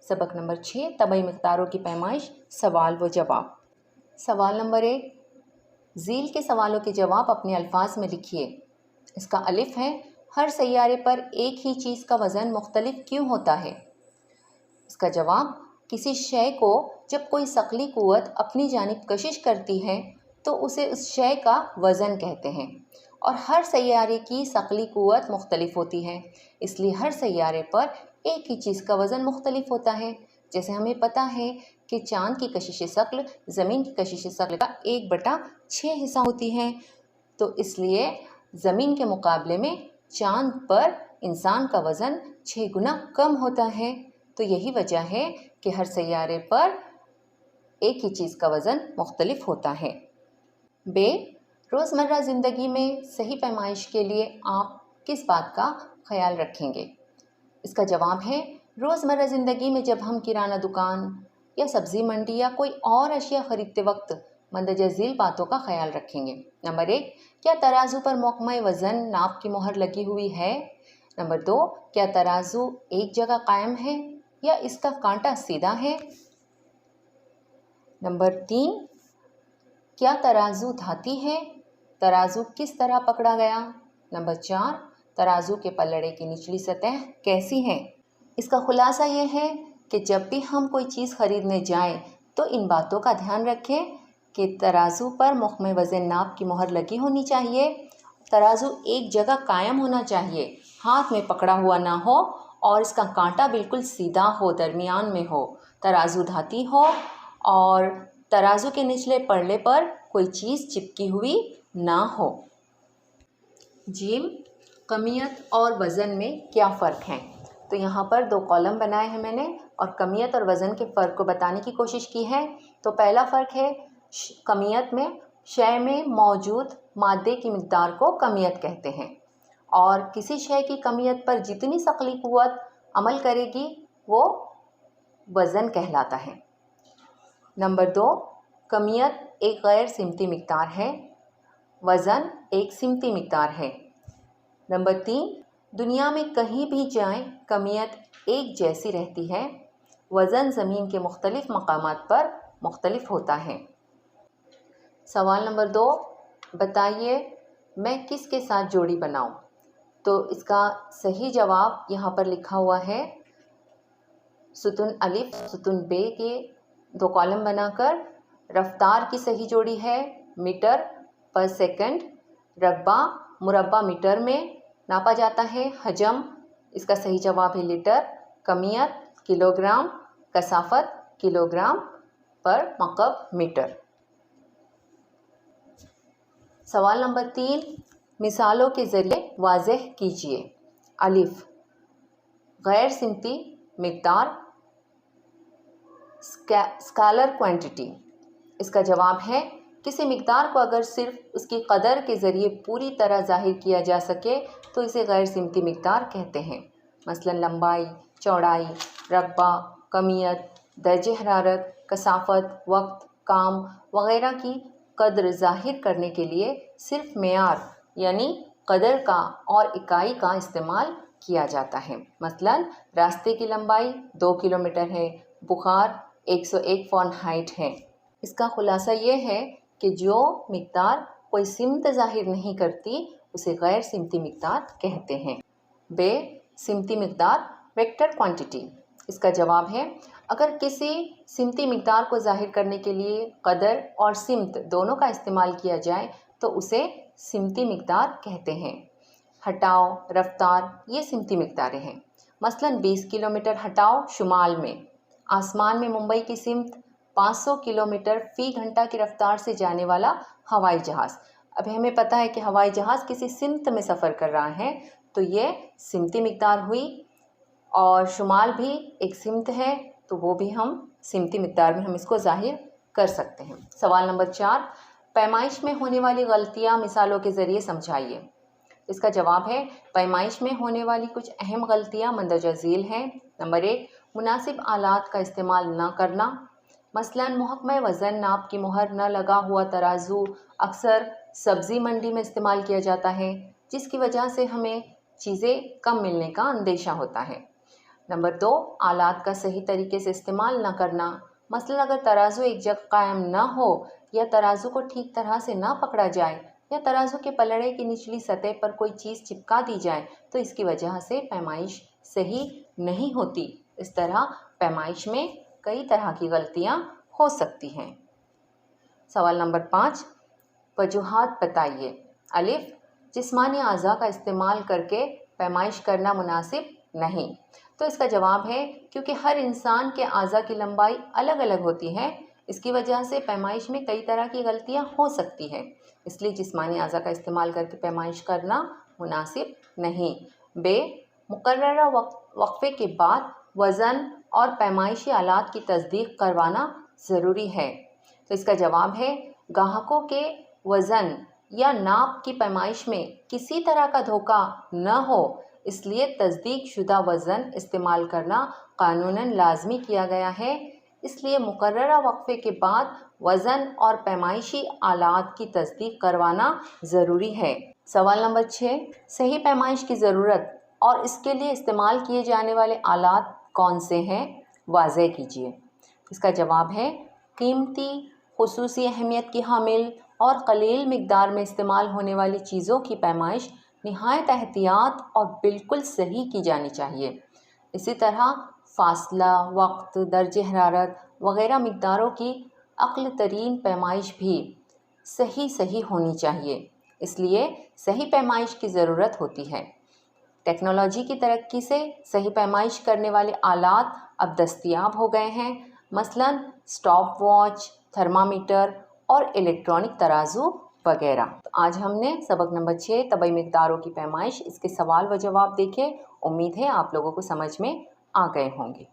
सबक नंबर 6 तबई मिक़दारों की पैमाइश, सवाल व जवाब। सवाल नंबर 1, ज़ील के सवालों के जवाब अपने अल्फाज में लिखिए। इसका अलिफ है, हर सैयारे पर एक ही चीज़ का वज़न मुख्तलिफ क्यों होता है? इसका जवाब, किसी शय को जब कोई सकली क़ुव्वत अपनी जानिब कशिश करती है तो उसे उस शय का वज़न कहते हैं, और हर सैयारे की सकली क़ुव्वत मुख्तलिफ होती है, इसलिए हर सैयारे पर एक ही चीज़ का वज़न मुख्तलिफ होता है। जैसे हमें पता है कि चाँद की कशिश शक्ल ज़मीन की कशिश शक्ल का 1/6 हिस्सा होती है, तो इसलिए ज़मीन के मुकाबले में चाँद पर इंसान का वज़न 6 गुना कम होता है। तो यही वजह है कि हर सैयारे पर एक ही चीज़ का वज़न मुख्तलिफ होता है। बे, रोज़मर्रा ज़िंदगी में सही पैमाइश के लिए आप किस बात का ख्याल रखेंगे? इसका जवाब है, रोज़मर्रा ज़िंदगी में जब हम किराना दुकान या सब्ज़ी मंडी या कोई और अशिया ख़रीदते वक्त मंदरजा ज़ील बातों का ख्याल रखेंगे। नंबर 1, क्या तराजू पर महकमा वज़न नाप की मोहर लगी हुई है? नंबर 2, क्या तराजू एक जगह कायम है या इसका कांटा सीधा है? नंबर 3, क्या तराजू धाती है? तराजू किस तरह पकड़ा गया? नंबर 4, तराजू के पल्लड़े की निचली सतह कैसी है? इसका खुलासा यह है कि जब भी हम कोई चीज़ ख़रीदने जाएं तो इन बातों का ध्यान रखें कि तराजू पर महकमा वज़न नाप की मोहर लगी होनी चाहिए, तराजू एक जगह कायम होना चाहिए, हाथ में पकड़ा हुआ ना हो, और इसका कांटा बिल्कुल सीधा हो, दरमियान में हो, तराजू धाती हो, और तराजू के निचले पल्ले पर कोई चीज़ चिपकी हुई ना हो। जीम, कमियत और वज़न में क्या फ़र्क है? तो यहाँ पर 2 कॉलम बनाए हैं मैंने और कमियत और वज़न के फ़र्क को बताने की कोशिश की है। तो पहला फ़र्क है, कमियत में शय में मौजूद मादे की मिक़दार को कमियत कहते हैं, और किसी शय की कमियत पर जितनी सकली क़ुव्वत अमल करेगी वो वज़न कहलाता है। नंबर 2, कमियत एक गैर सिमती मिक़दार है, वज़न एक सिमती मिक़दार है। नंबर 3, दुनिया में कहीं भी जाएं कमियत एक जैसी रहती है, वज़न ज़मीन के मुख्तलिफ़ मकामात पर मुख्तलिफ होता है। सवाल नंबर 2, बताइए मैं किसके साथ जोड़ी बनाऊं? तो इसका सही जवाब यहाँ पर लिखा हुआ है, सुतुन अलिफ सुतुन बे के 2 कॉलम बनाकर। रफ्तार की सही जोड़ी है मीटर पर सेकंड, रकबा मुरब्बा मीटर में नापा जाता है, हजम इसका सही जवाब है लीटर, कमियत किलोग्राम, कसाफत किलोग्राम पर मकब मीटर। सवाल नंबर 3, मिसालों के ज़रिए वाज़ेह कीजिए। अलिफ, गैर सिमती मिक़दार, स्केलर क्वांटिटी। इसका जवाब है, किसी मिक़दार को अगर सिर्फ उसकी कदर के ज़रिए पूरी तरह ज़ाहिर किया जा सके तो इसे गैर सिमती मिक़दार कहते हैं। मसलन लंबाई, चौड़ाई, रकबा, कमियत, दर्जे हरारत, कसाफत, वक्त, काम वगैरह की कदर ज़ाहिर करने के लिए सिर्फ मेयार यानी कदर का और इकाई का इस्तेमाल किया जाता है। मसलन रास्ते की लंबाई 2 किलोमीटर है, बुखार 101 फ़ारेनहाइट है। इसका खुलासा ये है कि जो मिक़दार कोई सिमत ज़ाहिर नहीं करती उसे गैर सिमती मिक़दार कहते हैं। बे सिमती मिक़दार वेक्टर क्वांटिटी। इसका जवाब है, अगर किसी सिमती मिक़दार को ज़ाहिर करने के लिए कदर और सिमत दोनों का इस्तेमाल किया जाए तो उसे सिमती मिक़दार कहते हैं। हटाओ, रफ्तार ये सिमती मिक़दारें हैं। मसलन 20 किलोमीटर हटाओ शुमाल में, आसमान में मुंबई की सिमत 500 किलोमीटर फ़ी घंटा की रफ्तार से जाने वाला हवाई जहाज़। अब हमें पता है कि हवाई जहाज़ किसी सिमत में सफ़र कर रहा है, तो ये सिमती मिक़दार हुई, और शुमाल भी एक सिमत है, तो वो भी हम सिमती मिक़दार में हम इसको ज़ाहिर कर सकते हैं। सवाल नंबर 4, पैमाइश में होने वाली गलतियाँ मिसालों के ज़रिए समझाइए। इसका जवाब है, पैमाइश में होने वाली कुछ अहम गलतियाँ मंदरजा ज़ील हैं। नंबर 1, मुनासिब आलात का इस्तेमाल न करना। मसलन महकमा वज़न नाप की मोहर न लगा हुआ तराजू अक्सर सब्ज़ी मंडी में इस्तेमाल किया जाता है, जिसकी वजह से हमें चीज़ें कम मिलने का अंदेशा होता है। नंबर 2, आलात का सही तरीके से इस्तेमाल न करना। मसलन अगर तराजू एक जगह कायम न हो या तराजू को ठीक तरह से ना पकड़ा जाए या तराजू के पलड़े की निचली सतह पर कोई चीज़ चिपका दी जाए तो इसकी वजह से पैमाइश सही नहीं होती। इस तरह पैमाइश में कई तरह की गलतियां हो सकती हैं। सवाल नंबर 5, वजूहात बताइए। अलिफ, जिस्मानी अज़ा का इस्तेमाल करके पैमाइश करना मुनासिब नहीं। तो इसका जवाब है क्योंकि हर इंसान के अज़ा की लंबाई अलग अलग होती है, इसकी वजह से पैमाइश में कई तरह की गलतियां हो सकती हैं, इसलिए जिस्मानी अज़ा का इस्तेमाल करके पैमाइश करना मुनासिब नहीं। बे, मुकर्ररा वक्फे के बाद वज़न और पैमाइशी आलात की तस्दीक करवाना ज़रूरी है। तो इसका जवाब है ग्राहकों के वज़न या नाप की पैमाइश में किसी तरह का धोखा न हो, इसलिए तस्दीक शुदा वज़न इस्तेमाल करना कानूनन लाजमी किया गया है। इसलिए मुकर्ररा वक्फे के बाद वज़न और पैमाइशी आलात की तस्दीक करवाना ज़रूरी है। सवाल नंबर 6, सही पैमाइश की ज़रूरत और इसके लिए इस्तेमाल किए जाने वाले आलात कौन से हैं, वाज़ेह कीजिए। इसका जवाब है कीमती, खुसूसी अहमियत की हामिल और कलील मिकदार में इस्तेमाल होने वाली चीज़ों की पैमाइश निहायत एहतियात और बिल्कुल सही की जानी चाहिए। इसी तरह फासला, वक्त, दर्जे हरारत वग़ैरह मिकदारों की अक्ल तरीन पैमाइश भी सही होनी चाहिए, इसलिए सही पैमाइश की ज़रूरत होती है। टेक्नोलॉजी की तरक्की से सही पैमाइश करने वाले आलात अब दस्तयाब हो गए हैं, मसलन स्टॉप वॉच, थर्मामीटर और इलेक्ट्रॉनिक तराजू वगैरह। तो आज हमने सबक नंबर 6 तबई मिकदारों की पैमाइश, इसके सवाल व जवाब देखे। उम्मीद है आप लोगों को समझ में आ गए होंगे।